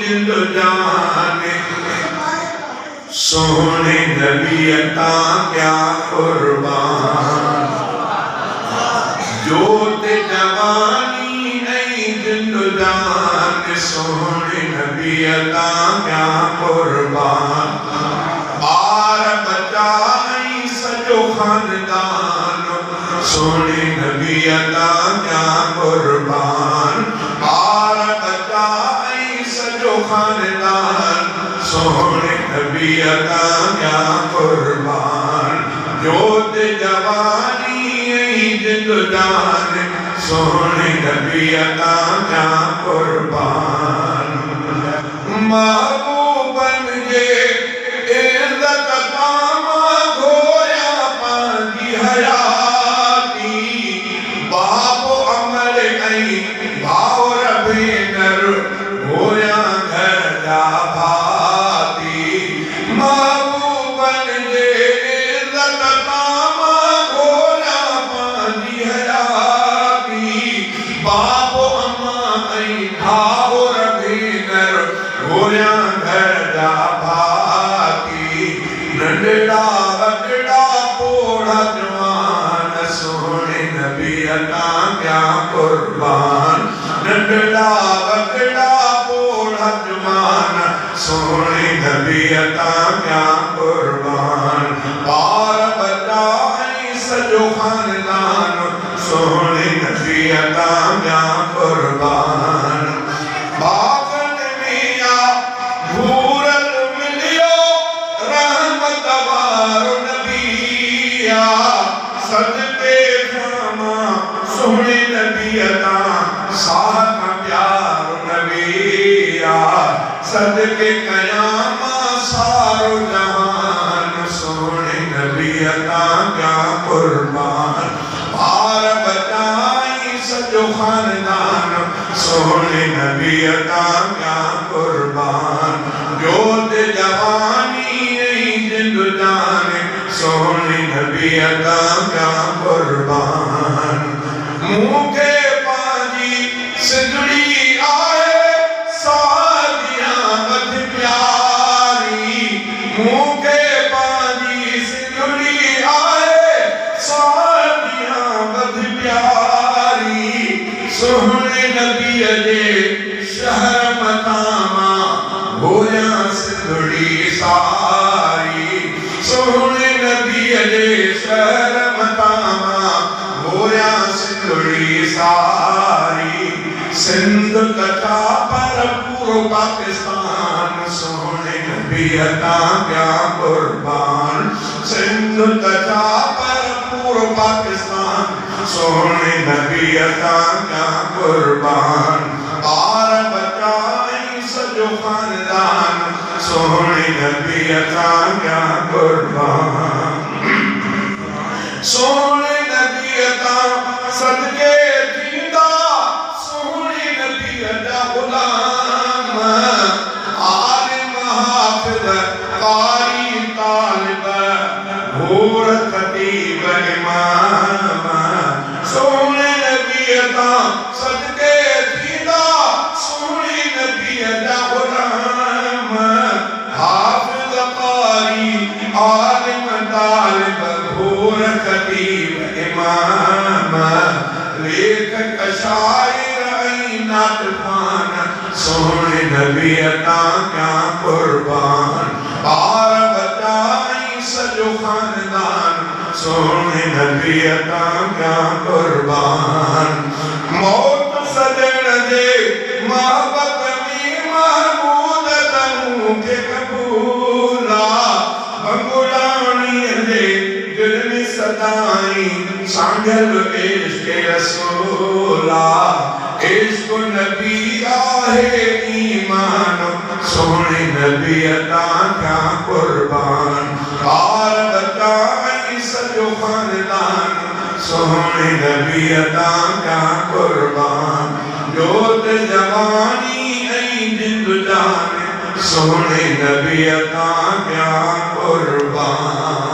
जिंद जान सोने नबी अता क्या कुर्बान जोत जवानी नहीं जिंद जान सोने नबी अता क्या कुर्बान बार बचा नहीं सजो खानदान सोने नबी अता क्या कुर्बान बार बचा नहीं सजो खानदान सोने नबी अता क्या कुर्बान जोत जवानी जिंद जान सोने नबी अता क्या कुर्बान महबूबन जे इज्जत कामा गोया पांजी हयाती बाप अमर आई भावर भेनर गोया घर जा भाती महबूबन जे इज्जत कामा गोया पांजी हयाती बाप अम्मा आई भावर भेनर गोया घर जा भाती नंढड़ा वॾड़ा पोड़ा जवान सोने नबी अता क्या कुर्बान नंढड़ा वॾड़ा पोड़ा जवान सोने नबी अता क्या कुर्बान बार बचा सजो खानदान सोने नबी अता क्या कुर्बान बागन मिया भूरल मिलियो रहमत वारो नबिया सदके खामा सोने नबी अता साथ प्यारो नबिया सदके कयामा सारो जहान सोने नबी अता क्या कुर्बान बार बचाई सजो खानदान सोने नबी अता क्या कुर्बान जोत जवानी जिंद जान सोने नबी अता क्या कुर्बान मुखे पाजी सिंदड़ी आए सादिया बद प्यारी मुखे पाजी सिंदड़ी आए सादिया बद प्यारी सोने नबी जे शहर मकामा होया सिंदड़ी सारी सोने नबी जे शहर मकामा होया सिंदड़ी सारी सिंध कथा पर पूरो पाकिस्तान सोने नबी अता क्या कुर्बान सिंध कथा पर पूरो पाकिस्तान सोने नबी अता क्या कुर्बान बार बचाई सजो खानदान सोने नबी अता क्या कुर्बान सोने नबी अता सदके थींदा सोने नबी अता गुलाम आलिम हाफिज कारी तालिब घोर खतीब इमाम सोने नबी अता सदके थींदा सोने नबी अता गुलाम हाफिज कारी आलिम तालिब घोर खतीब इमाम लेखक शायर ऐं नाटखान सोने नबी अता क्या कुर्बान बार बचाई सजो खानदान सोने नबी अता क्या कुर्बान मौत सजण जे मोहब्बत में महमूद तनू के कबूला बंगुलानी जे दिल में सदाई सांगल इश्क रसूला इश्क नबी आहे ईमान सोने नबी अता क्या कुर्बान बार बचाई सजो खानदान सोने नबी अता क्या कुर्बान जोत जवानी जिंद जान सोने नबी अता क्या कुर्बान।